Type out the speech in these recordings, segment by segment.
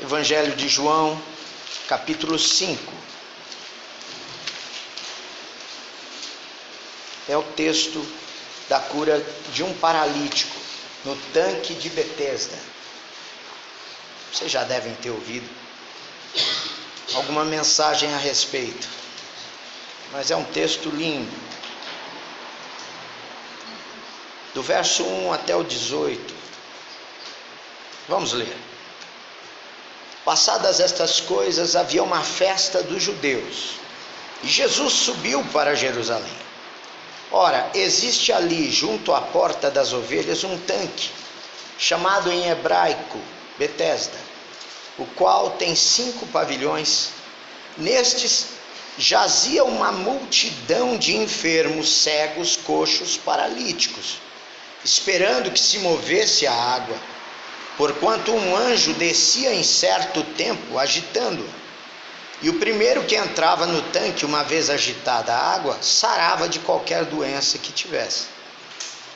Evangelho de João, capítulo 5. É o texto da cura de um paralítico no tanque de Betesda. Vocês já devem ter ouvido alguma mensagem a respeito, mas é um texto lindo. Do verso 1 até o 18. Vamos ler. Passadas estas coisas, havia uma festa dos judeus, e Jesus subiu para Jerusalém. Ora, existe ali, junto à porta das ovelhas, um tanque, chamado em hebraico Betesda, o qual tem 5 pavilhões. Nestes jazia uma multidão de enfermos, cegos, coxos, paralíticos, esperando que se movesse a água, porquanto um anjo descia em certo tempo, agitando-a. E o primeiro que entrava no tanque, uma vez agitada a água, sarava de qualquer doença que tivesse.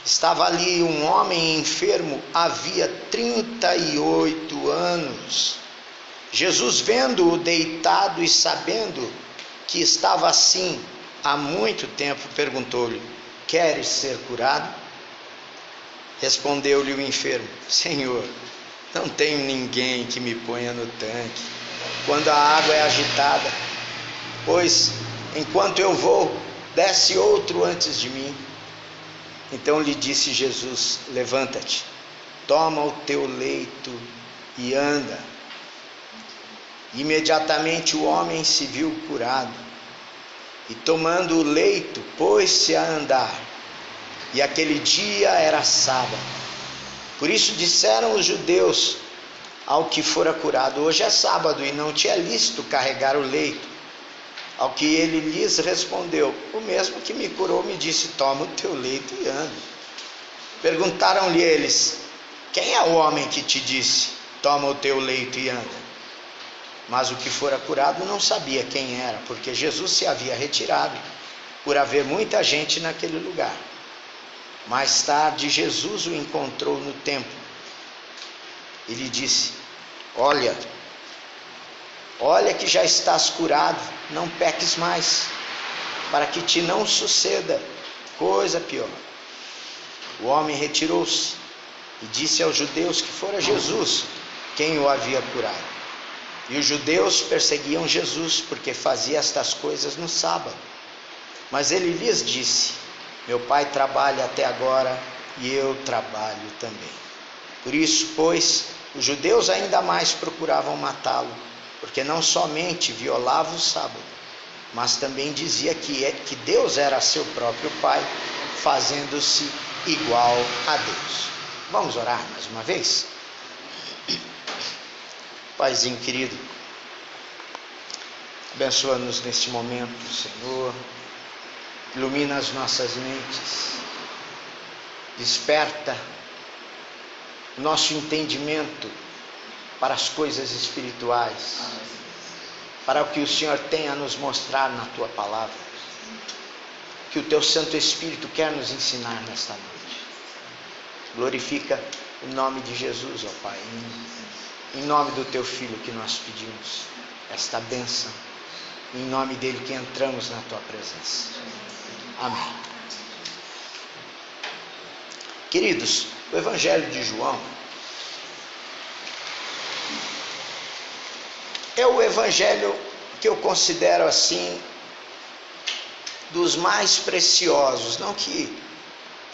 Estava ali um homem enfermo, havia 38 anos. Jesus, vendo-o deitado e sabendo que estava assim há muito tempo, perguntou-lhe: queres ser curado? Respondeu-lhe o enfermo: Senhor, não tenho ninguém que me ponha no tanque quando a água é agitada, pois enquanto eu vou, desce outro antes de mim. Então lhe disse Jesus: levanta-te, toma o teu leito e anda. Imediatamente o homem se viu curado, e tomando o leito, pôs-se a andar. E aquele dia era sábado. Por isso disseram os judeus ao que fora curado: hoje é sábado e não te é lícito carregar o leito. Ao que ele lhes respondeu: o mesmo que me curou me disse: toma o teu leito e anda. Perguntaram-lhe eles: quem é o homem que te disse: toma o teu leito e anda? Mas o que fora curado não sabia quem era, porque Jesus se havia retirado, por haver muita gente naquele lugar. Mais tarde Jesus o encontrou no templo e lhe disse: olha que já estás curado, não peques mais, para que te não suceda coisa pior. O homem retirou-se e disse aos judeus que fora Jesus quem o havia curado. E os judeus perseguiam Jesus porque fazia estas coisas no sábado. Mas ele lhes disse: meu pai trabalha até agora e eu trabalho também. Por isso, pois, os judeus ainda mais procuravam matá-lo, porque não somente violava o sábado, mas também dizia que Deus era seu próprio pai, fazendo-se igual a Deus. Vamos orar mais uma vez? Paizinho querido, abençoa-nos neste momento, Senhor. Ilumina as nossas mentes, desperta o nosso entendimento para as coisas espirituais, para o que o Senhor tem a nos mostrar na Tua Palavra, que o Teu Santo Espírito quer nos ensinar nesta noite. Glorifica o nome de Jesus, ó Pai, em nome do Teu Filho que nós pedimos esta bênção, em nome dele que entramos na Tua presença. Amém. Queridos, o Evangelho de João é o Evangelho que eu considero assim dos mais preciosos. Não que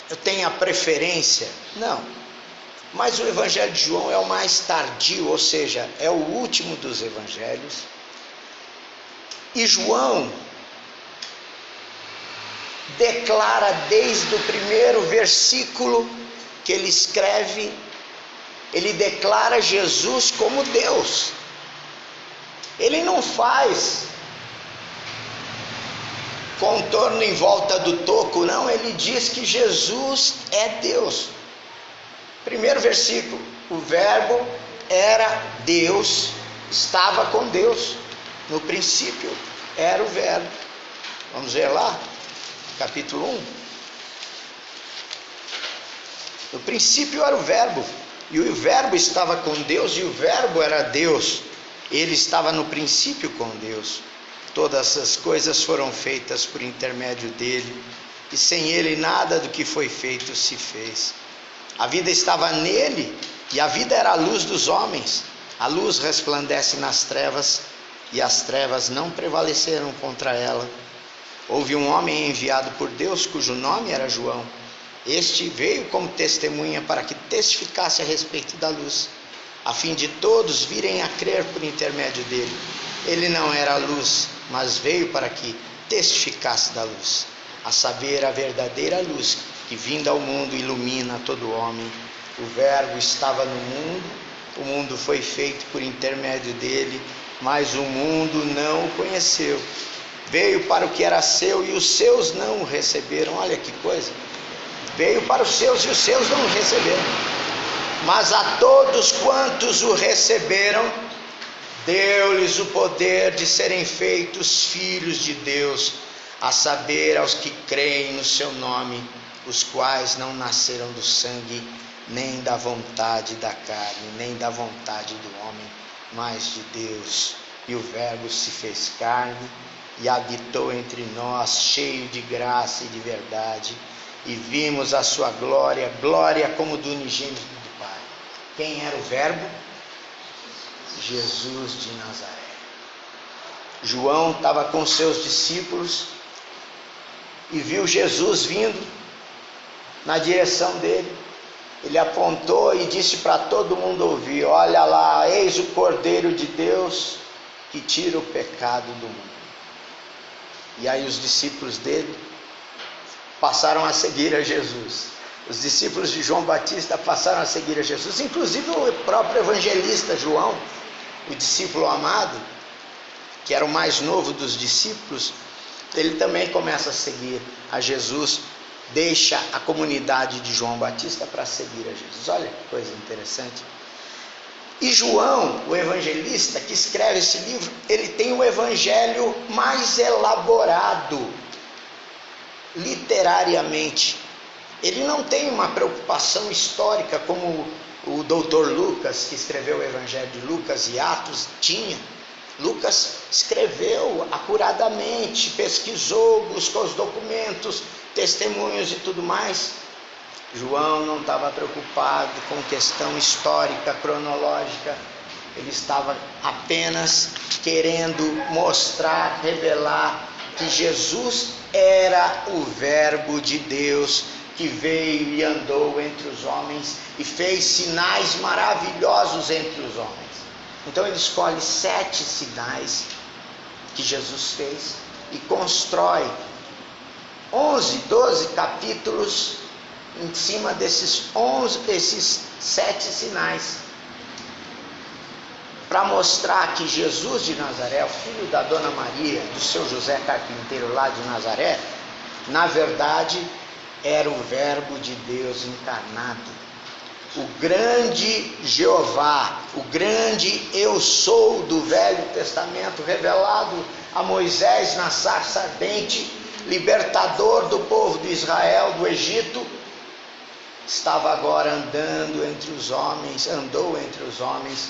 eu tenha preferência, não, mas o Evangelho de João é o mais tardio, ou seja, é o último dos Evangelhos. E João declara desde o primeiro versículo que ele escreve, ele declara Jesus como Deus. Ele não faz contorno em volta do toco, não, ele diz que Jesus é Deus. Primeiro versículo: o verbo era Deus, estava com Deus, no princípio era o verbo. Vamos ver lá, capítulo 1. No princípio era o verbo, E o Verbo estava com Deus, e o Verbo era Deus. Ele estava no princípio com Deus. Todas as coisas foram feitas por intermédio dele, e sem ele nada do que foi feito se fez. A vida estava nele, e a vida era a luz dos homens. A luz resplandece nas trevas, e as trevas não prevaleceram contra ela. Houve um homem enviado por Deus, cujo nome era João. Este veio como testemunha para que testificasse a respeito da luz, a fim de todos virem a crer por intermédio dele. Ele não era a luz, mas veio para que testificasse da luz, a saber, a verdadeira luz, que vinda ao mundo ilumina todo homem. O Verbo estava no mundo, o mundo foi feito por intermédio dele, mas o mundo não o conheceu. Veio para o que era seu, e os seus não o receberam. Olha que coisa! Veio para os seus, e os seus não o receberam. Mas a todos quantos o receberam, deu-lhes o poder de serem feitos filhos de Deus, a saber, aos que creem no seu nome, os quais não nasceram do sangue, nem da vontade da carne, nem da vontade do homem, mas de Deus. E o Verbo se fez carne e habitou entre nós, cheio de graça e de verdade, e vimos a sua glória, glória como do unigênito do Pai. Quem era o Verbo? Jesus de Nazaré. João estava com seus discípulos e viu Jesus vindo na direção dele. Ele apontou e disse para todo mundo ouvir: olha lá, eis o Cordeiro de Deus que tira o pecado do mundo. E aí os discípulos dele passaram a seguir a Jesus. Os discípulos de João Batista passaram a seguir a Jesus, inclusive o próprio evangelista João, o discípulo amado, que era o mais novo dos discípulos, ele também começa a seguir a Jesus, deixa a comunidade de João Batista para seguir a Jesus. Olha que coisa interessante. E João, o evangelista que escreve esse livro, ele tem o evangelho mais elaborado literariamente. Ele não tem uma preocupação histórica como o doutor Lucas, que escreveu o evangelho de Lucas e Atos, tinha. Lucas escreveu acuradamente, pesquisou, buscou os documentos, testemunhos e tudo mais. João não estava preocupado com questão histórica, cronológica. Ele estava apenas querendo mostrar, revelar que Jesus era o Verbo de Deus, que veio e andou entre os homens e fez sinais maravilhosos entre os homens. Então ele escolhe 7 sinais que Jesus fez e constrói 11, 12 capítulos em cima desses 7 sinais, para mostrar que Jesus de Nazaré, o filho da Dona Maria, do seu José carpinteiro lá de Nazaré, na verdade era o Verbo de Deus encarnado, o grande Jeová, o grande Eu Sou do Velho Testamento, revelado a Moisés na sarça ardente, libertador do povo de Israel do Egito, estava agora andando entre os homens, andou entre os homens,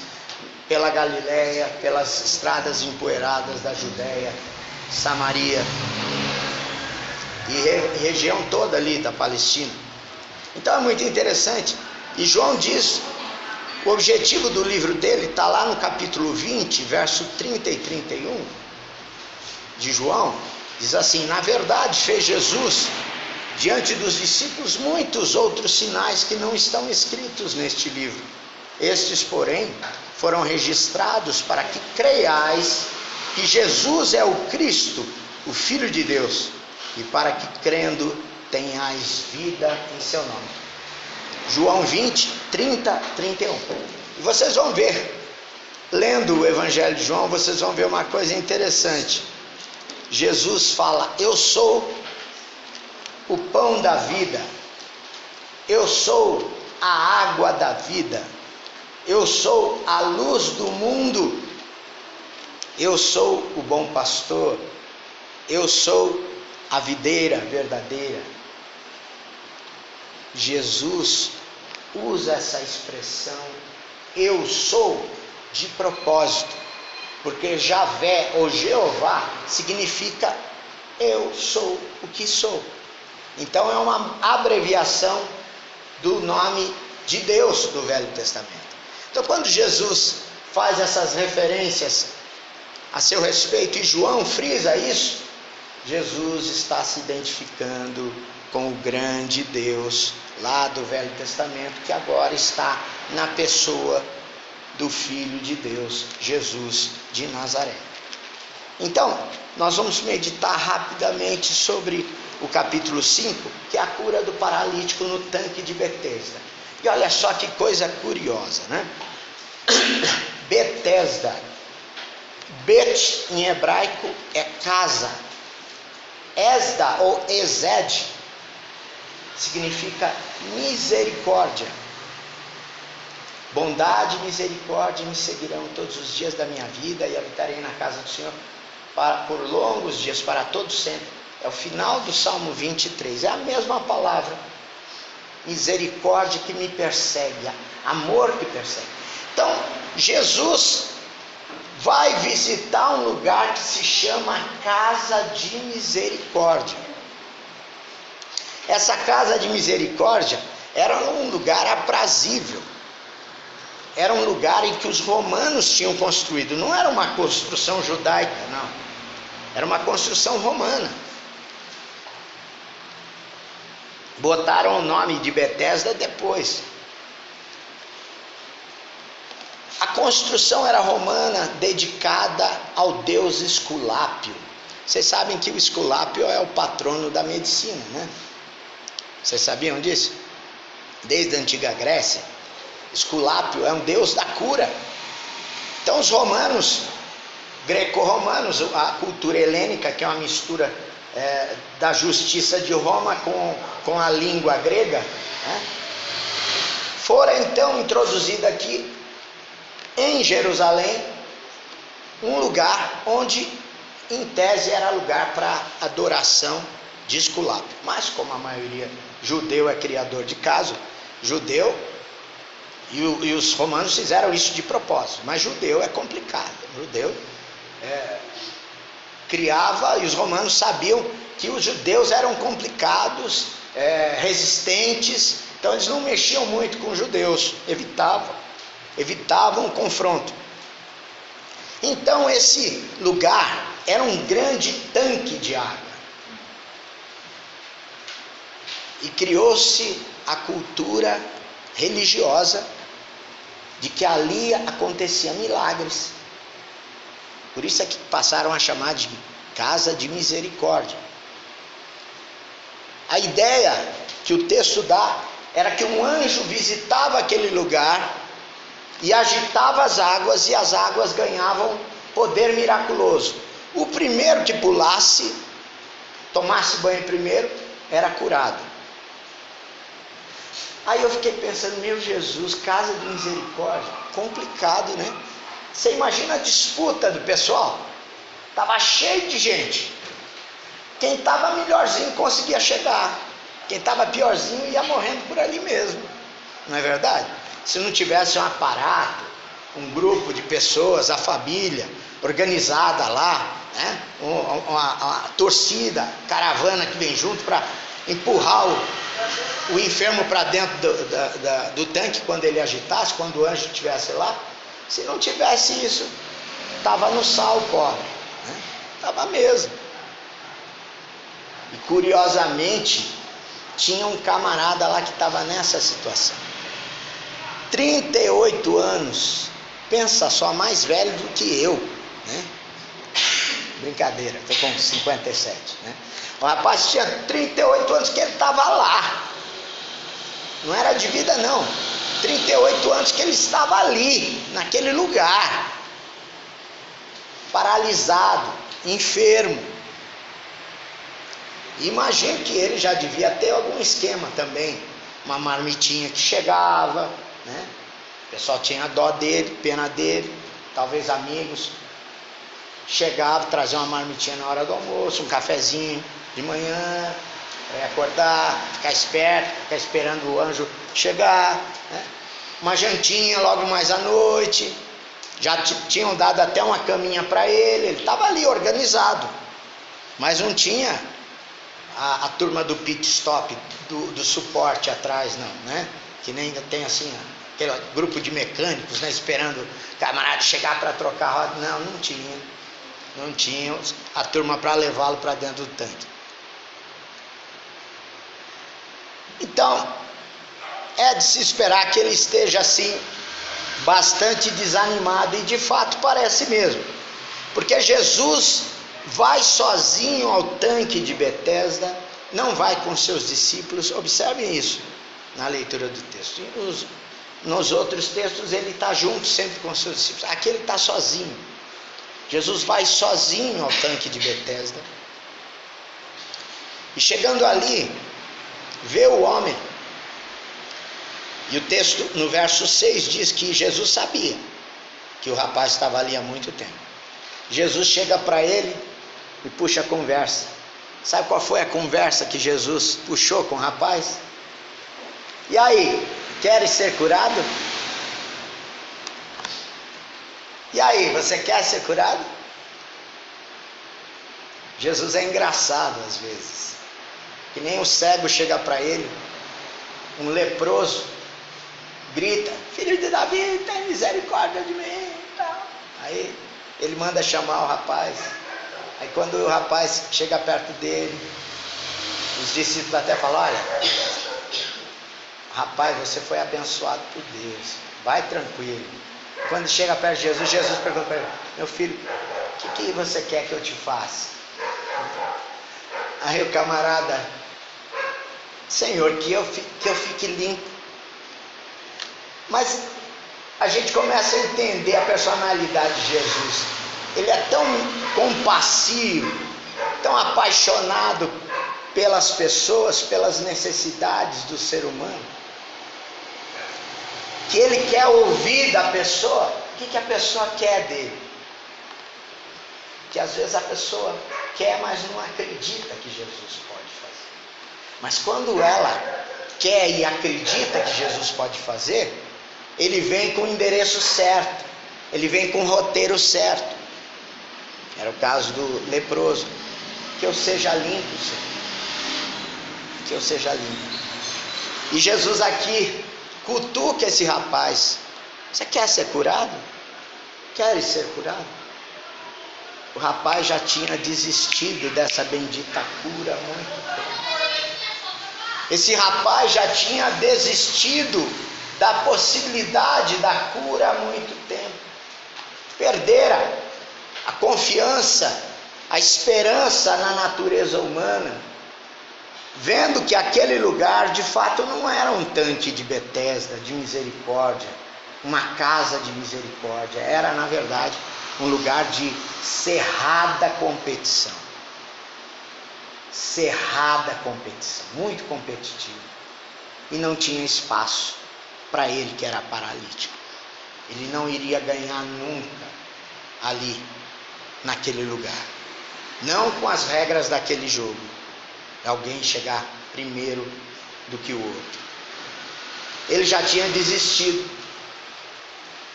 pela Galileia, pelas estradas empoeiradas da Judéia, Samaria e região toda ali da Palestina. Então é muito interessante. E João diz, o objetivo do livro dele está lá no capítulo 20, verso 30 e 31 de João. Diz assim: na verdade fez Jesus diante dos discípulos muitos outros sinais que não estão escritos neste livro. Estes, porém, foram registrados para que creiais que Jesus é o Cristo, o Filho de Deus, e para que crendo tenhais vida em seu nome. João 20, 30, 31. E vocês vão ver, lendo o Evangelho de João, vocês vão ver uma coisa interessante. Jesus fala: eu sou o pão da vida, eu sou a água da vida, eu sou a luz do mundo, eu sou o bom pastor, eu sou a videira verdadeira. Jesus, usa essa expressão eu sou de propósito, porque Javé ou Jeová significa eu sou o que sou. Então é uma abreviação do nome de Deus do Velho Testamento. Então quando Jesus faz essas referências a seu respeito, e João frisa isso, Jesus está se identificando com o grande Deus lá do Velho Testamento, que agora está na pessoa do Filho de Deus, Jesus de Nazaré. Então, nós vamos meditar rapidamente sobre o capítulo 5, que é a cura do paralítico no tanque de Betesda. E olha só que coisa curiosa, né? Betesda, Bet em hebraico é casa, Esda ou Ezed significa misericórdia. Bondade e misericórdia me seguirão todos os dias da minha vida, e habitarei na casa do Senhor por longos dias, para todo sempre. É o final do Salmo 23, é a mesma palavra, misericórdia que me persegue, amor que persegue. Então, Jesus vai visitar um lugar que se chama Casa de Misericórdia. Essa Casa de Misericórdia era um lugar aprazível, era um lugar em que os romanos tinham construído, não era uma construção judaica, não, era uma construção romana. Botaram o nome de Betesda depois. A construção era romana, dedicada ao deus Esculápio. Vocês sabem que o Esculápio é o patrono da medicina, né? Vocês sabiam disso? Desde a antiga Grécia, Esculápio é um deus da cura. Então os romanos, greco-romanos, a cultura helênica, que é uma mistura da justiça de Roma com a língua grega, né? Fora então introduzida aqui em Jerusalém um lugar onde em tese era lugar para adoração de Esculápio. Mas como a maioria judeu é criador de caso, judeu, e os romanos fizeram isso de propósito, mas judeu é complicado, judeu criava, e os romanos sabiam que os judeus eram complicados, resistentes, então eles não mexiam muito com os judeus, evitavam o confronto. Então esse lugar era um grande tanque de água, e criou-se a cultura religiosa de que ali acontecia milagres. Por isso é que passaram a chamar de Casa de Misericórdia. A ideia que o texto dá era que um anjo visitava aquele lugar e agitava as águas, e as águas ganhavam poder miraculoso. O primeiro que pulasse, tomasse banho primeiro, era curado. Aí eu fiquei pensando, meu Jesus, Casa de Misericórdia, complicado, né? Você imagina a disputa do pessoal? Estava cheio de gente. Quem estava melhorzinho conseguia chegar, quem estava piorzinho ia morrendo por ali mesmo, não é verdade? Se não tivesse um aparato, um grupo de pessoas, a família organizada lá, né? uma torcida, caravana que vem junto para empurrar o enfermo para dentro do tanque quando ele agitasse, quando o anjo estivesse lá. Se não tivesse isso, estava no sal, pobre, né? Estava mesmo. E curiosamente, tinha um camarada lá que estava nessa situação, 38 anos, pensa só, mais velho do que eu, né? Brincadeira, estou com 57, né? O rapaz tinha 38 anos que ele estava lá, não era de vida não, 38 anos que ele estava ali, naquele lugar, paralisado, enfermo. Imagino que ele já devia ter algum esquema também, uma marmitinha que chegava, né? O pessoal tinha dó dele, pena dele, talvez amigos, chegava, trazia uma marmitinha na hora do almoço, um cafezinho de manhã, acordar, ficar esperto, ficar esperando o anjo chegar, né? Uma jantinha logo mais à noite, já tinham dado até uma caminha para ele estava ali organizado, mas não tinha a turma do pit stop, do suporte atrás não, né? Que nem tem assim, aquele grupo de mecânicos, né? Esperando o camarada chegar para trocar a roda, não tinha a turma para levá-lo para dentro do tanque. Então, é de se esperar que ele esteja assim, bastante desanimado, e de fato parece mesmo, porque Jesus vai sozinho ao tanque de Betesda, não vai com seus discípulos. Observem isso na leitura do texto. Nos outros textos ele está junto sempre com seus discípulos, aqui ele está sozinho. Jesus vai sozinho ao tanque de Betesda, e chegando ali, vê o homem. E o texto, no verso 6, diz que Jesus sabia que o rapaz estava ali há muito tempo. Jesus chega para ele e puxa a conversa. Sabe qual foi a conversa que Jesus puxou com o rapaz? E aí, queres ser curado? E aí, você quer ser curado? Jesus é engraçado às vezes. Que nem o cego chega para ele, um leproso, grita: filho de Davi, tem misericórdia de mim. Aí ele manda chamar o rapaz. Aí quando o rapaz chega perto dele, os discípulos até falam: olha, rapaz, você foi abençoado por Deus, vai tranquilo. Quando chega perto de Jesus, Jesus pergunta para ele: meu filho, o que você quer que eu te faça? Aí o camarada: Senhor, que eu fique limpo. Mas a gente começa a entender a personalidade de Jesus. Ele é tão compassivo, tão apaixonado pelas pessoas, pelas necessidades do ser humano, que ele quer ouvir da pessoa o que a pessoa quer dele. Que às vezes a pessoa quer, mas não acredita que Jesus pode fazer. Mas quando ela quer e acredita que Jesus pode fazer, ele vem com o endereço certo, ele vem com o roteiro certo. Era o caso do leproso: que eu seja limpo, Senhor, que eu seja limpo. E Jesus aqui cutuca esse rapaz: você quer ser curado? Queres ser curado? O rapaz já tinha desistido dessa bendita cura há muito tempo. Esse rapaz já tinha desistido da possibilidade da cura há muito tempo. Perdera a confiança, a esperança na natureza humana, vendo que aquele lugar de fato não era um tanque de Betesda, de misericórdia, uma casa de misericórdia. Era, na verdade, um lugar de cerrada competição. Cerrada competição, muito competitivo. E não tinha espaço para ele, que era paralítico. Ele não iria ganhar nunca ali, naquele lugar. Não com as regras daquele jogo. Alguém chegar primeiro do que o outro. Ele já tinha desistido.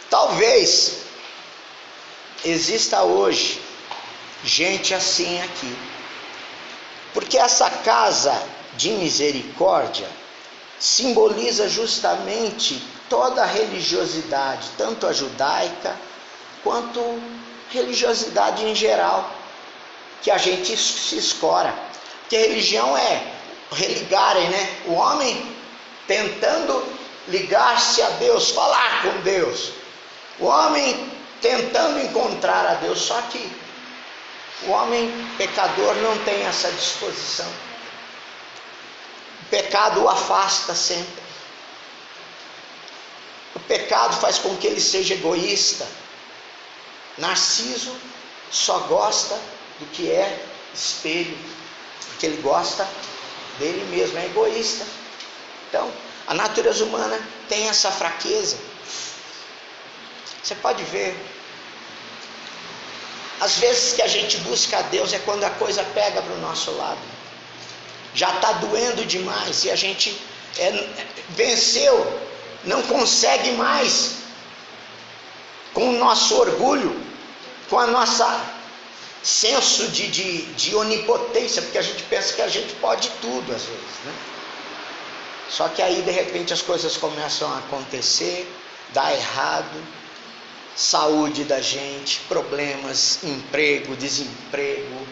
Talvez exista hoje gente assim aqui. Porque essa casa de misericórdia simboliza justamente toda a religiosidade, tanto a judaica quanto religiosidade em geral, que a gente se escora. Porque religião é religarem, né? O homem tentando ligar-se a Deus, falar com Deus. O homem tentando encontrar a Deus, só que o homem pecador não tem essa disposição. O pecado o afasta sempre. O pecado faz com que ele seja egoísta. Narciso só gosta do que é espelho, porque ele gosta dele mesmo, é egoísta. Então, a natureza humana tem essa fraqueza. Você pode ver, às vezes que a gente busca a Deus é quando a coisa pega para o nosso lado. Já está doendo demais e a gente venceu, não consegue mais, com o nosso orgulho, com a nossa senso de onipotência, porque a gente pensa que a gente pode tudo às vezes, né? Só que aí de repente as coisas começam a acontecer, dá errado, saúde da gente, problemas, emprego, desemprego,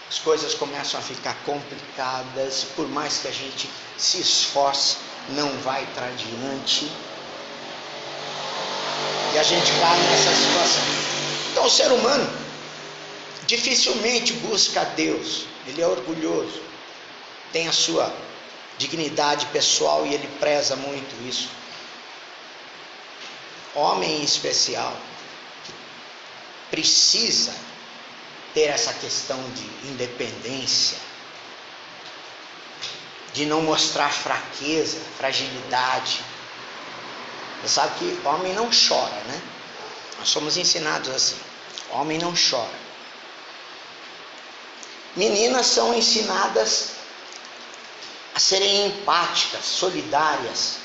as coisas começam a ficar complicadas, por mais que a gente se esforce, não vai para adiante, e a gente cai nessa situação. Então o ser humano dificilmente busca a Deus, ele é orgulhoso, tem a sua dignidade pessoal e ele preza muito isso. Homem em especial precisa ter essa questão de independência, de não mostrar fraqueza, fragilidade. Você sabe que homem não chora, né? Nós somos ensinados assim, homem não chora. Meninas são ensinadas a serem empáticas, solidárias.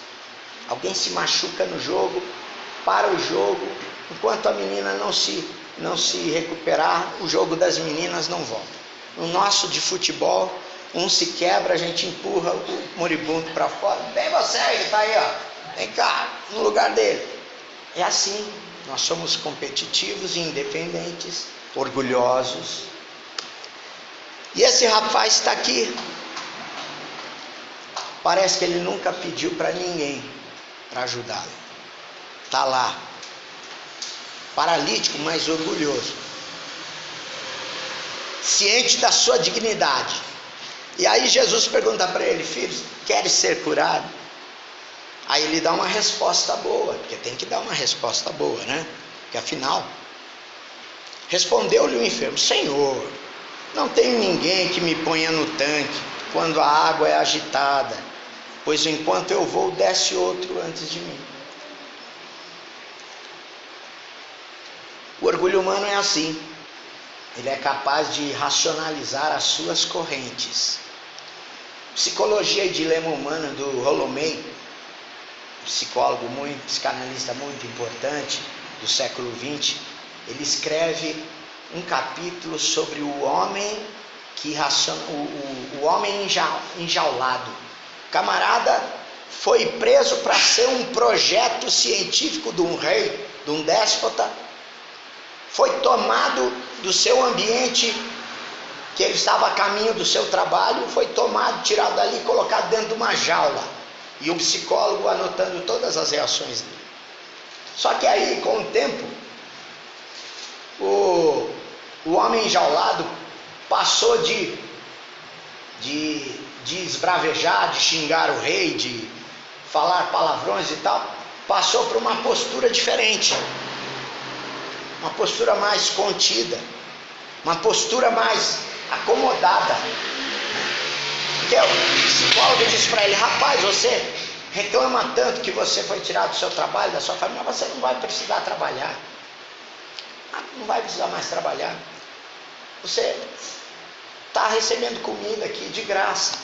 Alguém se machuca no jogo, para o jogo, enquanto a menina não se recuperar, o jogo das meninas não volta. No nosso de futebol, um se quebra, a gente empurra o moribundo para fora. Vem você, ele está aí, ó. Vem cá, no lugar dele. É assim, nós somos competitivos, independentes, orgulhosos. E esse rapaz está aqui. Parece que ele nunca pediu para ninguém para ajudá-lo. Está lá, paralítico, mas orgulhoso, ciente da sua dignidade. E aí Jesus pergunta para ele: filho, queres ser curado? Aí ele dá uma resposta boa, porque tem que dar uma resposta boa, né? Porque afinal, respondeu-lhe o enfermo: Senhor, não tenho ninguém que me ponha no tanque quando a água é agitada, pois enquanto eu vou, desce outro antes de mim. O orgulho humano é assim, ele é capaz de racionalizar as suas correntes. Psicologia e Dilema Humano, do Rollo May, psicólogo muito, psicanalista muito importante do século XX, ele escreve um capítulo sobre o homem que o homem enjaulado. O camarada foi preso para ser um projeto científico de um rei, de um déspota. Foi tomado do seu ambiente, que ele estava a caminho do seu trabalho, foi tomado, tirado dali e colocado dentro de uma jaula. E um psicólogo anotando todas as reações dele. Só que aí, com o tempo, o homem enjaulado passou de esbravejar, de xingar o rei, de falar palavrões e tal, passou para uma postura diferente. Uma postura mais contida, uma postura mais acomodada. Porque o psicólogo disse para ele: rapaz, você reclama tanto que você foi tirado do seu trabalho, da sua família, mas você não vai precisar trabalhar. Não vai precisar mais trabalhar. Você está recebendo comida aqui de graça.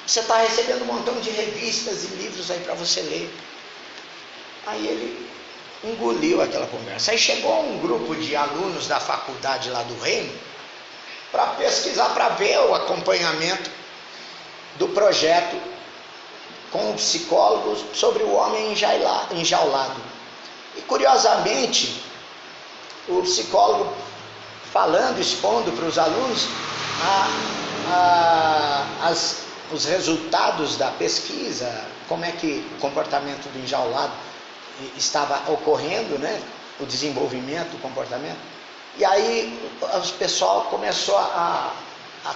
Você está recebendo um montão de revistas e livros aí para você ler. Aí ele engoliu aquela conversa. Aí chegou um grupo de alunos da faculdade lá do Reino para pesquisar, para ver o acompanhamento do projeto com o psicólogo sobre o homem enjaulado. E curiosamente, o psicólogo falando, expondo para os alunos os resultados da pesquisa, como é que o comportamento do enjaulado estava ocorrendo, né? O desenvolvimento, o comportamento. E aí o pessoal começou a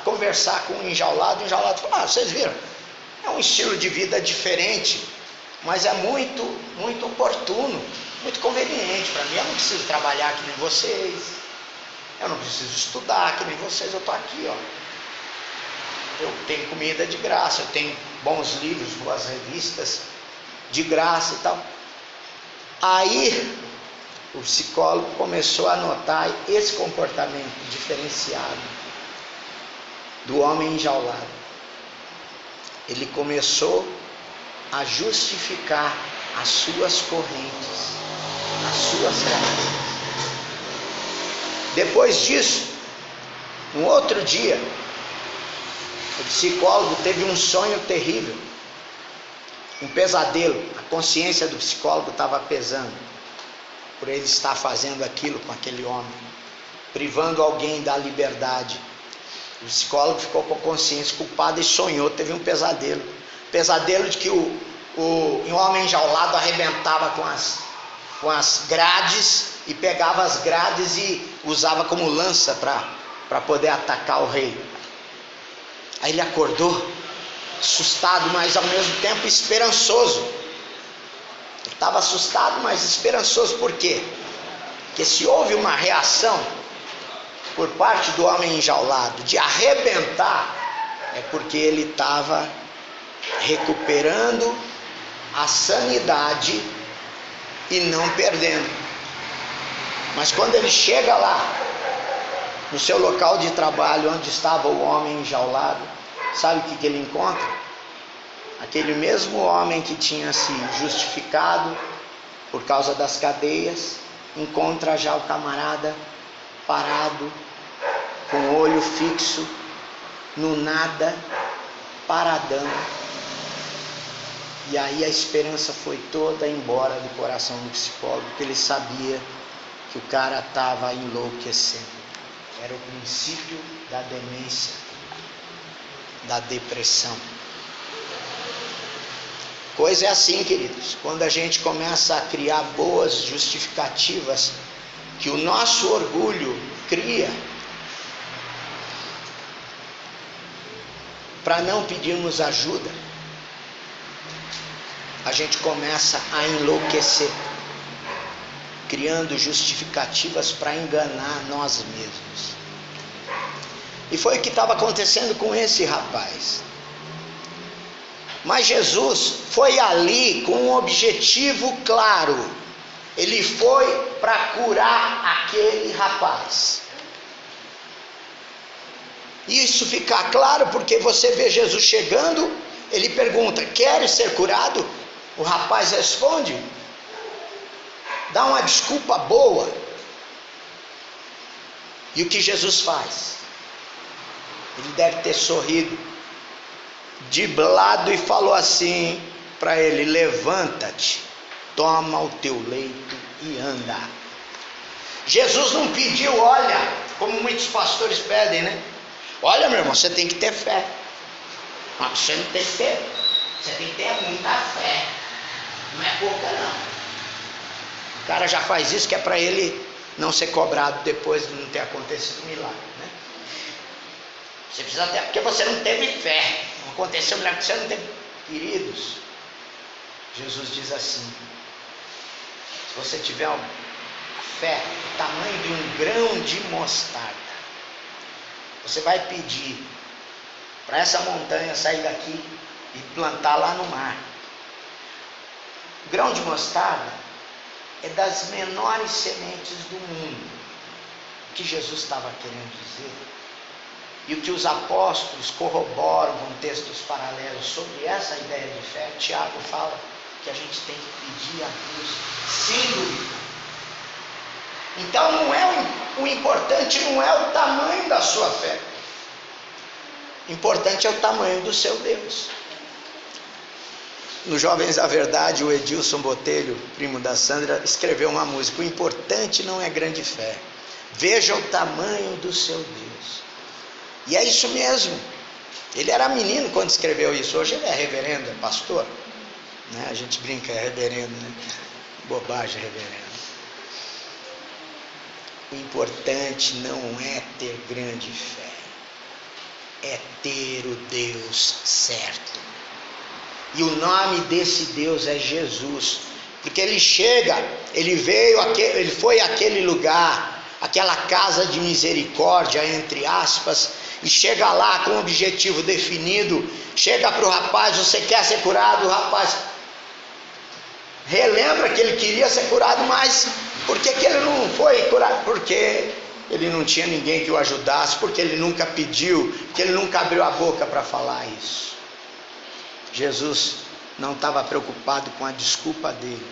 conversar com o enjaulado. O enjaulado falou: vocês viram? É um estilo de vida diferente, mas é muito, muito oportuno, muito conveniente para mim. Eu não preciso trabalhar que nem vocês, eu não preciso estudar que nem vocês, eu estou aqui, ó. Eu tenho comida de graça, eu tenho bons livros, boas revistas de graça e tal. Aí o psicólogo começou a notar esse comportamento diferenciado do homem enjaulado. Ele começou a justificar as suas correntes, as suas cadeias. Depois disso, um outro dia, o psicólogo teve um sonho terrível, um pesadelo. A consciência do psicólogo estava pesando por ele estar fazendo aquilo com aquele homem, privando alguém da liberdade. O psicólogo ficou com a consciência culpada e sonhou, teve um pesadelo de que um homem enjaulado arrebentava com as grades e pegava as grades e usava como lança para poder atacar o rei. Aí ele acordou assustado, mas ao mesmo tempo esperançoso. Ele estava assustado, mas esperançoso. Por quê? Porque se houve uma reação por parte do homem enjaulado de arrebentar, é porque ele estava recuperando a sanidade e não perdendo. Mas quando ele chega lá no seu local de trabalho, onde estava o homem enjaulado, sabe o que ele encontra? Aquele mesmo homem que tinha se justificado por causa das cadeias, encontra já o camarada parado, com o olho fixo no nada, paradão. E aí a esperança foi toda embora do coração do psicólogo, porque ele sabia que o cara estava enlouquecendo. Era o princípio da demência, da depressão. Coisa é assim, queridos, quando a gente começa a criar boas justificativas que o nosso orgulho cria para não pedirmos ajuda, a gente começa a enlouquecer, criando justificativas para enganar nós mesmos. E foi o que estava acontecendo com esse rapaz. Mas Jesus foi ali com um objetivo claro. Ele foi para curar aquele rapaz. Isso fica claro porque você vê Jesus chegando, ele pergunta: queres ser curado? O rapaz responde, dá uma desculpa boa. E o que Jesus faz? Ele deve ter sorrido de lado e falou assim para ele: levanta-te, toma o teu leito e anda. Jesus não pediu, olha, como muitos pastores pedem, né? Olha, meu irmão, você tem que ter fé. Mas você não tem que ter, você tem que ter muita fé. Não é pouca não. O cara já faz isso que é para ele não ser cobrado depois de não ter acontecido o milagre, né? Você precisa ter, porque você não teve fé. Não aconteceu o milagre, você não teve. Queridos, Jesus diz assim: se você tiver a fé do tamanho de um grão de mostarda, você vai pedir para essa montanha sair daqui e plantar lá no mar. O grão de mostarda é das menores sementes do mundo. O que Jesus estava querendo dizer, e o que os apóstolos corroboram com textos paralelos sobre essa ideia de fé, Tiago fala que a gente tem que pedir a Deus sem dúvida. Então o importante não é o tamanho da sua fé. O importante é o tamanho do seu Deus. No Jovens da Verdade, o Edilson Botelho, primo da Sandra, escreveu uma música: o importante não é grande fé, veja o tamanho do seu Deus. E é isso mesmo. Ele era menino quando escreveu isso. Hoje ele é reverendo, é pastor, né? A gente brinca, é reverendo, né? Bobagem, reverendo. O importante não é ter grande fé, é ter o Deus certo. E o nome desse Deus é Jesus, porque ele chega, ele foi àquele lugar, aquela casa de misericórdia, entre aspas, e chega lá com um objetivo definido. Chega para o rapaz: você quer ser curado? O rapaz relembra que ele queria ser curado, mas por que ele não foi curado? Porque ele não tinha ninguém que o ajudasse, porque ele nunca pediu, porque ele nunca abriu a boca para falar isso. Jesus não estava preocupado com a desculpa dele.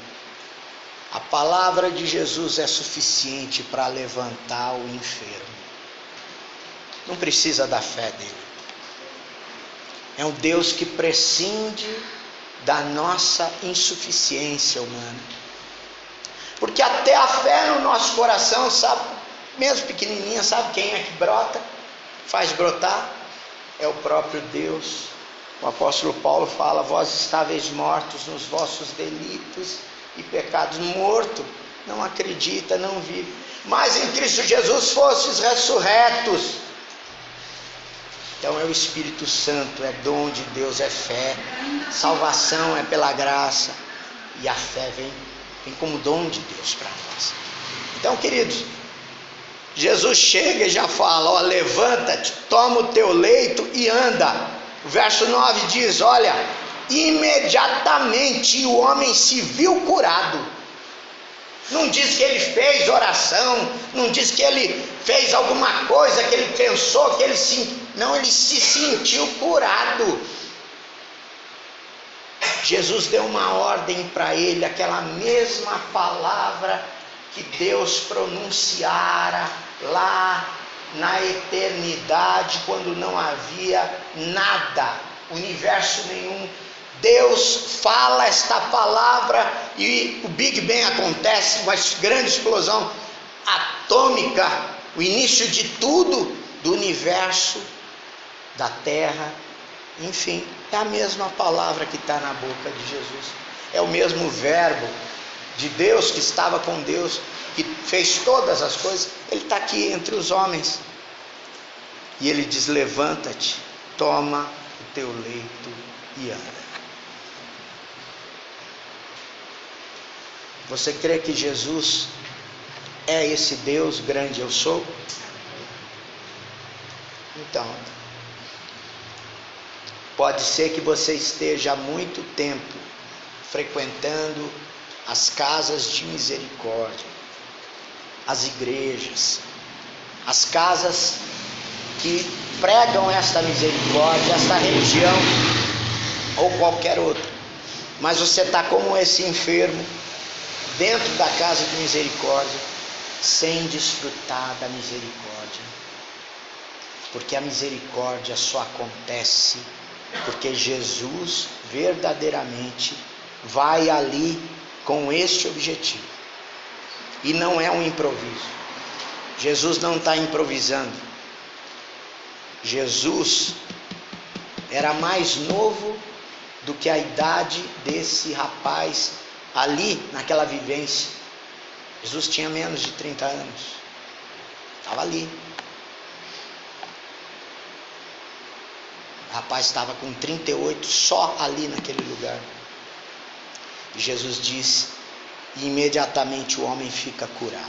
A palavra de Jesus é suficiente para levantar o enfermo. Não precisa da fé dele. É um Deus que prescinde da nossa insuficiência humana. Porque até a fé no nosso coração, sabe, mesmo pequenininha, sabe quem é que brota, faz brotar? É o próprio Deus. O apóstolo Paulo fala: vós estáveis mortos nos vossos delitos e pecados. Morto, não acredita, não vive. Mas em Cristo Jesus fostes ressurretos. Então é o Espírito Santo, é dom de Deus, é fé. Salvação é pela graça. E a fé vem como dom de Deus para nós. Então, queridos, Jesus chega e já fala: ó, levanta-te, toma o teu leito e anda. O verso 9 diz: olha, imediatamente o homem se viu curado. Não diz que ele fez oração, não diz que ele fez alguma coisa, que ele pensou, que ele não, ele se sentiu curado. Jesus deu uma ordem para ele, aquela mesma palavra que Deus pronunciara lá na eternidade, quando não havia nada, universo nenhum. Deus fala esta palavra e o Big Bang acontece, uma grande explosão atômica, o início de tudo, do universo, da terra, enfim, é a mesma palavra que está na boca de Jesus, é o mesmo verbo de Deus que estava com Deus, que fez todas as coisas. Ele está aqui entre os homens e ele diz: levanta-te, toma o teu leito e anda. Você crê que Jesus é esse Deus grande eu sou? Então, pode ser que você esteja há muito tempo frequentando as casas de misericórdia, as igrejas, as casas que pregam esta misericórdia, esta religião ou qualquer outra, mas você está como esse enfermo dentro da casa de misericórdia, sem desfrutar da misericórdia, porque a misericórdia só acontece porque Jesus verdadeiramente vai ali com este objetivo, e não é um improviso. Jesus não está improvisando. Jesus era mais novo do que a idade desse rapaz ali naquela vivência. Jesus tinha menos de 30 anos, estava ali. O rapaz estava com 38 só ali naquele lugar. E Jesus diz, e imediatamente o homem fica curado.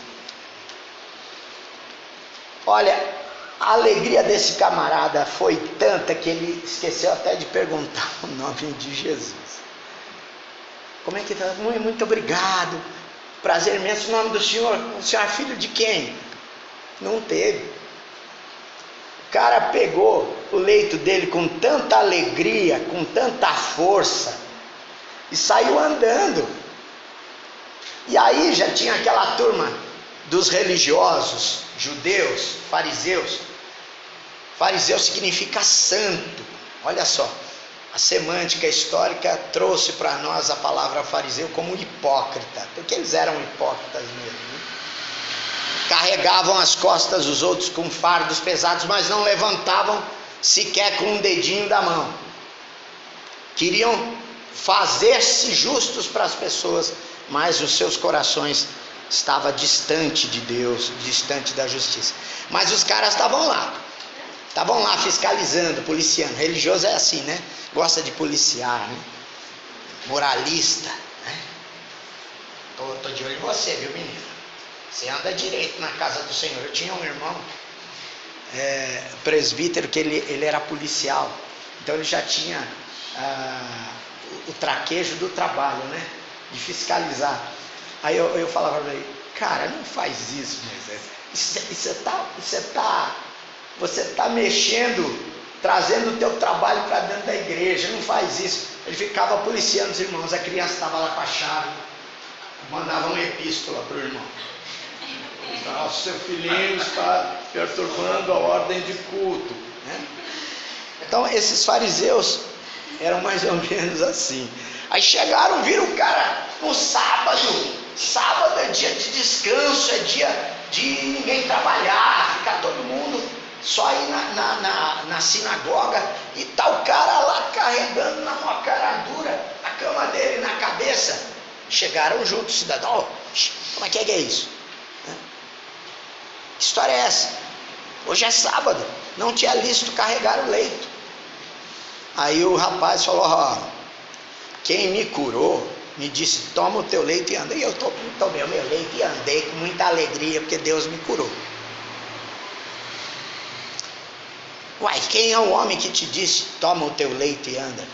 Olha, a alegria desse camarada foi tanta que ele esqueceu até de perguntar o nome de Jesus. Como é que está? Muito obrigado, prazer imenso. O nome do senhor? O senhor é filho de quem? Não teve. O cara pegou o leito dele com tanta alegria, com tanta força, e saiu andando. E aí já tinha aquela turma dos religiosos, judeus, fariseus. Fariseu significa santo. Olha só, a semântica histórica trouxe para nós a palavra fariseu como hipócrita, porque eles eram hipócritas mesmo, né? Carregavam as costas dos outros com fardos pesados, mas não levantavam sequer com um dedinho da mão. Queriam fazer-se justos para as pessoas, mas os seus corações estavam distante de Deus, distante da justiça. Mas os caras estavam lá fiscalizando, policiando. Religioso é assim, né? Gosta de policiar, né? Moralista, né? Tô de olho em você, viu, menino? Você anda direito na casa do Senhor. Eu tinha um irmão presbítero que ele era policial, então ele já tinha o traquejo do trabalho, né? De fiscalizar. Aí eu falava para ele: cara, não faz isso, Moisés. Você está mexendo trazendo o teu trabalho para dentro da igreja, não faz isso. Ele ficava policiando os irmãos, a criança estava lá com a chave, mandava uma epístola para o irmão. Nosso seu filhinho está perturbando a ordem de culto, né? Então esses fariseus eram mais ou menos assim. Aí chegaram, viram o cara no sábado. Sábado é dia de descanso, é dia de ninguém trabalhar, ficar todo mundo só ir na sinagoga, e tá o cara lá carregando na maior cara dura a cama dele na cabeça. Chegaram juntos, cidadão, como é que é isso? Que história é essa? Hoje é sábado, não tinha lícito carregar o leito. Aí o rapaz falou: ó, quem me curou me disse, toma o teu leito e anda. E eu tomei o meu leito e andei com muita alegria, porque Deus me curou. Uai, quem é o homem que te disse, toma o teu leito e anda?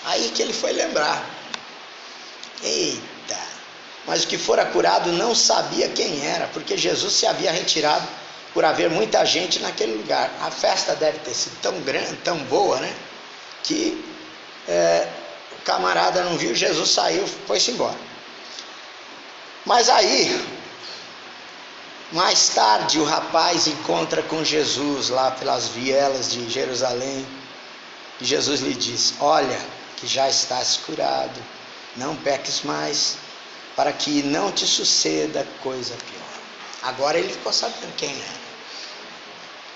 Aí que ele foi lembrar. Eita, mas o que fora curado não sabia quem era, porque Jesus se havia retirado por haver muita gente naquele lugar. A festa deve ter sido tão grande, tão boa, né? Que o camarada não viu, Jesus saiu, foi-se embora. Mas aí, mais tarde, o rapaz encontra com Jesus lá pelas vielas de Jerusalém, e Jesus lhe diz: olha, que já estás curado, não peques mais, para que não te suceda coisa pior. Agora ele ficou sabendo quem era.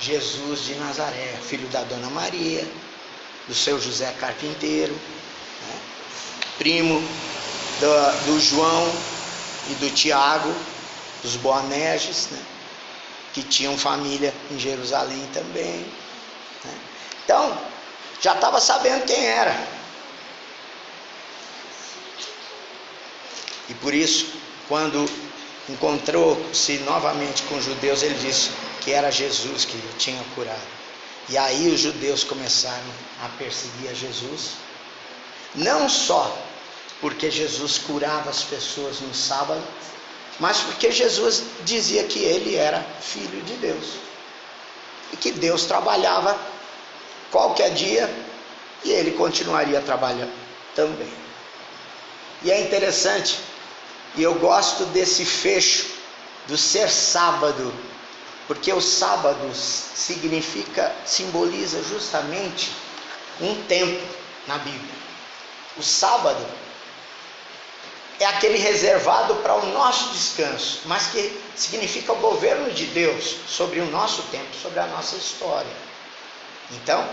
Jesus de Nazaré, filho da Dona Maria, do seu José carpinteiro, né? Primo do João e do Tiago, dos Boanerges, né? Que tinham família em Jerusalém também, né? Então, já estava sabendo quem era. E por isso, quando encontrou-se novamente com os judeus, ele disse que era Jesus que o tinha curado. E aí os judeus começaram a perseguir a Jesus, não só porque Jesus curava as pessoas no sábado, mas porque Jesus dizia que ele era filho de Deus, e que Deus trabalhava qualquer dia, e ele continuaria trabalhando também. E é interessante, e eu gosto desse fecho do ser sábado, porque o sábado simboliza justamente um tempo na Bíblia. O sábado é aquele reservado para o nosso descanso, mas que significa o governo de Deus sobre o nosso tempo, sobre a nossa história. Então,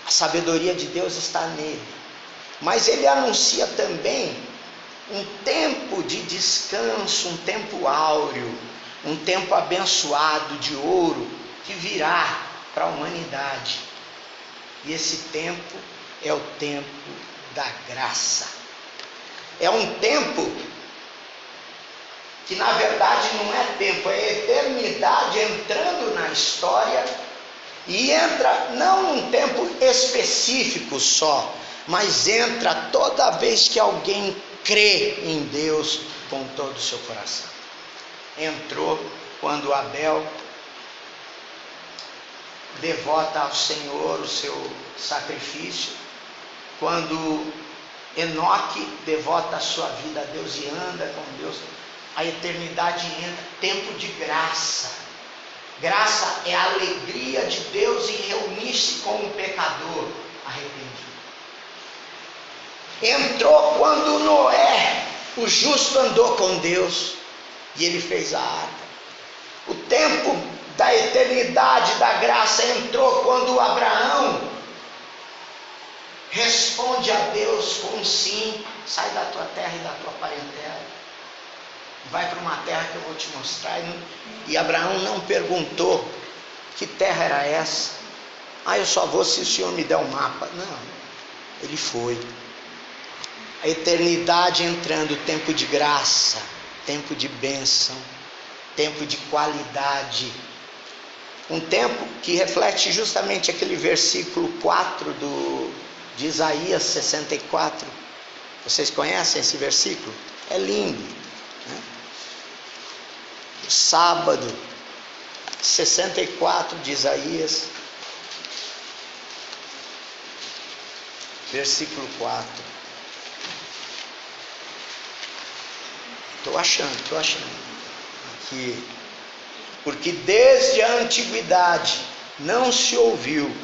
a sabedoria de Deus está nele, mas ele anuncia também um tempo de descanso, um tempo áureo, um tempo abençoado de ouro que virá para a humanidade. E esse tempo é o tempo da graça. É um tempo que na verdade não é tempo, é a eternidade entrando na história, e entra não num tempo específico só, mas entra toda vez que alguém crê em Deus com todo o seu coração. Entrou quando Abel devota ao Senhor o seu sacrifício, quando Enoque devota a sua vida a Deus e anda com Deus. A eternidade entra, tempo de graça. Graça é a alegria de Deus em reunir-se com um pecador arrependido. Entrou quando Noé, o justo, andou com Deus e ele fez a arca. O tempo da eternidade, da graça, entrou quando Abraão responde a Deus com um sim: sai da tua terra e da tua parentela, vai para uma terra que eu vou te mostrar. E Abraão não perguntou que terra era essa. Eu só vou se o Senhor me der um mapa. Não, ele foi. A eternidade entrando, tempo de graça, tempo de bênção, tempo de qualidade, um tempo que reflete justamente aquele versículo 4 de Isaías 64. Vocês conhecem esse versículo? É lindo, né? Sábado 64 de Isaías, versículo 4. Estou achando. Aqui. Porque desde a antiguidade não se ouviu,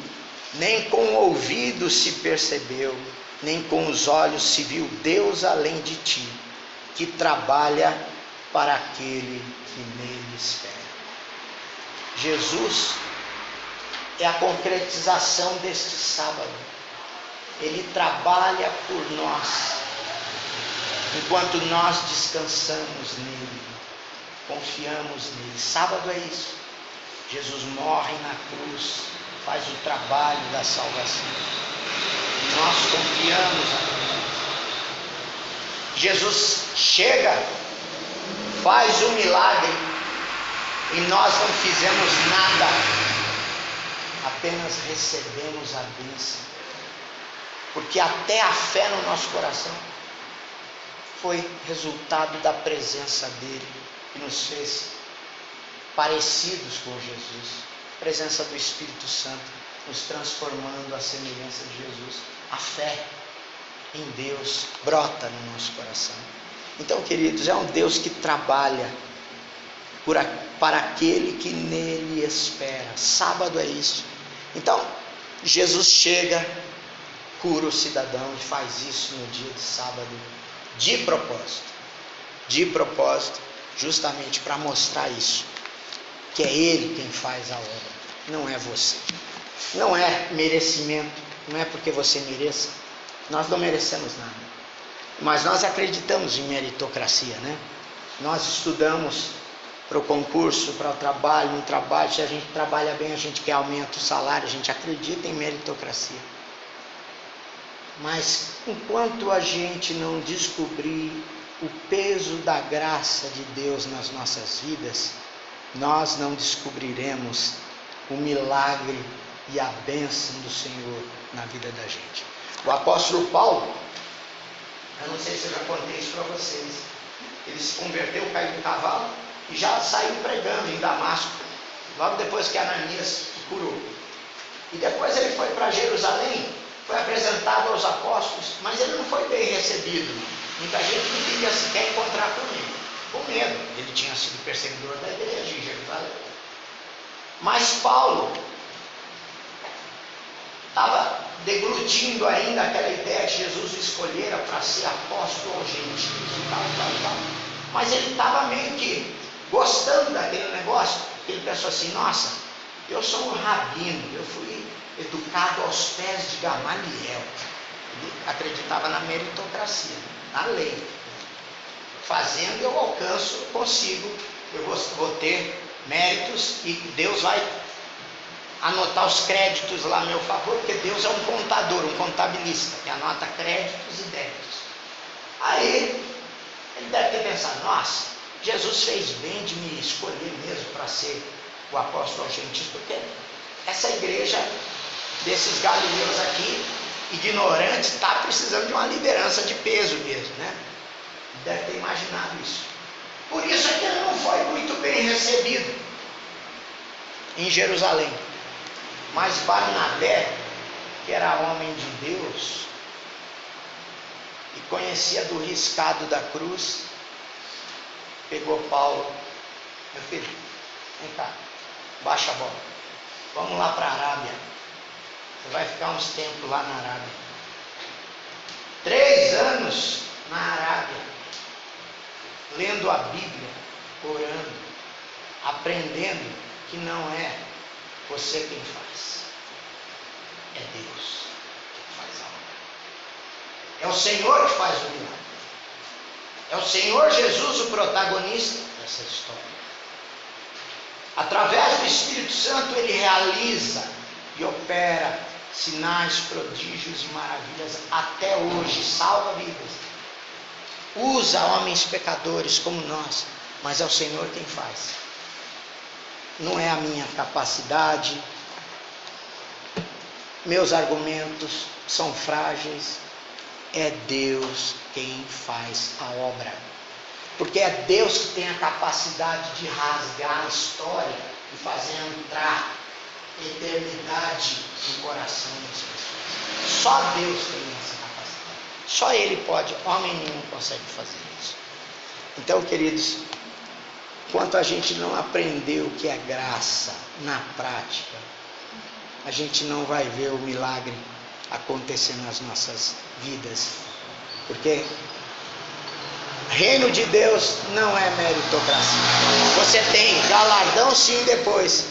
nem com o ouvido se percebeu, nem com os olhos se viu Deus além de ti, que trabalha para aquele que nele espera. Jesus é a concretização deste sábado. Ele trabalha por nós, enquanto nós descansamos nele, confiamos nele. Sábado é isso. Jesus morre na cruz, faz o trabalho da salvação. Nós confiamos nele. Jesus chega, faz o milagre, e nós não fizemos nada, apenas recebemos a bênção. Porque até a fé no nosso coração foi resultado da presença dele, que nos fez parecidos com Jesus. A presença do Espírito Santo nos transformando à semelhança de Jesus. A fé em Deus brota no nosso coração. Então, queridos, é um Deus que trabalha para aquele que nele espera. Sábado é isso. Então, Jesus chega, cura o cidadão e faz isso no dia de sábado, de propósito, justamente para mostrar isso, que é Ele quem faz a obra, não é você. Não é merecimento, não é porque você mereça. Nós não merecemos nada, mas nós acreditamos em meritocracia, né? Nós estudamos para o concurso, para o trabalho, no trabalho, se a gente trabalha bem, a gente quer aumento do salário, a gente acredita em meritocracia. Mas enquanto a gente não descobrir o peso da graça de Deus nas nossas vidas, nós não descobriremos o milagre e a bênção do Senhor na vida da gente. O apóstolo Paulo, eu não sei se eu já contei isso para vocês, ele se converteu, caiu do cavalo e já saiu pregando em Damasco, logo depois que Ananias o curou. E depois ele foi para Jerusalém, foi apresentado aos apóstolos, mas ele não foi bem recebido. Muita gente não queria sequer encontrar com ele, com medo. Ele tinha sido perseguidor da igreja em Jerusalém. Mas Paulo estava deglutindo ainda aquela ideia que Jesus o escolhera para ser apóstolo aos gentios e tal. Mas ele estava meio que gostando daquele negócio. Ele pensou assim: nossa, eu sou um rabino, eu fui educado aos pés de Gamaliel. Ele acreditava na meritocracia, na lei. Fazendo eu alcanço, consigo, eu vou ter méritos e Deus vai anotar os créditos lá a meu favor, porque Deus é um contador, um contabilista, que anota créditos e débitos. Aí ele deve ter pensado: nossa, Jesus fez bem de me escolher mesmo para ser o apóstolo aos gentios, porque essa igreja desses galileus aqui, ignorantes, está precisando de uma liderança de peso mesmo, né? Deve ter imaginado isso. Por isso é que ele não foi muito bem recebido em Jerusalém. Mas Barnabé, que era homem de Deus e conhecia do riscado da cruz, pegou Paulo: meu filho, vem cá, baixa a bola, vamos lá para a Arábia. Você vai ficar uns tempos lá na Arábia. 3 anos na Arábia, lendo a Bíblia, orando, aprendendo que não é você quem faz, é Deus que faz a obra. É o Senhor que faz o milagre. É o Senhor Jesus o protagonista dessa história. Através do Espírito Santo ele realiza e opera sinais, prodígios e maravilhas até hoje, salva vidas. Usa homens pecadores como nós, mas é o Senhor quem faz. Não é a minha capacidade, meus argumentos são frágeis, é Deus quem faz a obra. Porque é Deus que tem a capacidade de rasgar a história e fazer entrar eternidade no coração das pessoas. Só Deus tem essa capacidade. Só Ele pode, homem nenhum consegue fazer isso. Então, queridos, enquanto a gente não aprender o que é graça na prática, a gente não vai ver o milagre acontecer nas nossas vidas. Porque reino de Deus não é meritocracia. Você tem galardão sim depois,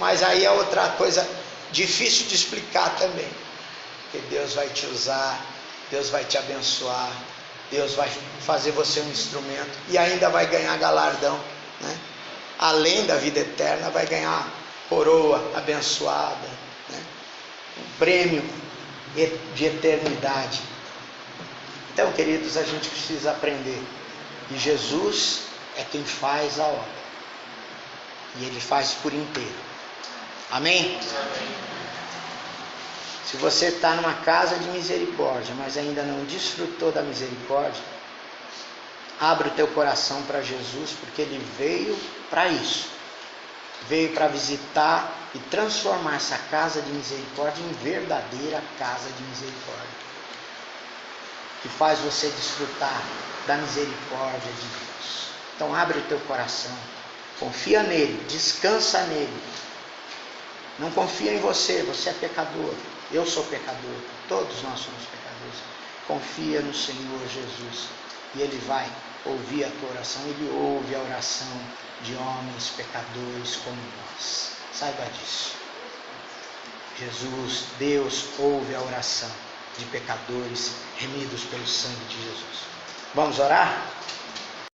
mas aí é outra coisa difícil de explicar também. Porque Deus vai te usar, Deus vai te abençoar, Deus vai fazer você um instrumento e ainda vai ganhar galardão, né? Além da vida eterna, vai ganhar coroa abençoada, né? Um prêmio de eternidade. Então, queridos, a gente precisa aprender que Jesus é quem faz a obra e Ele faz por inteiro. Amém? Amém. Se você está numa casa de misericórdia, mas ainda não desfrutou da misericórdia, abre o teu coração para Jesus, porque Ele veio para isso. Veio para visitar e transformar essa casa de misericórdia em verdadeira casa de misericórdia, que faz você desfrutar da misericórdia de Deus. Então abre o teu coração, confia nele, descansa nele. Não confia em você, você é pecador, eu sou pecador, todos nós somos pecadores. Confia no Senhor Jesus e Ele vai ouvir a tua oração. Ele ouve a oração de homens pecadores como nós. Saiba disso. Jesus, Deus, ouve a oração de pecadores remidos pelo sangue de Jesus. Vamos orar?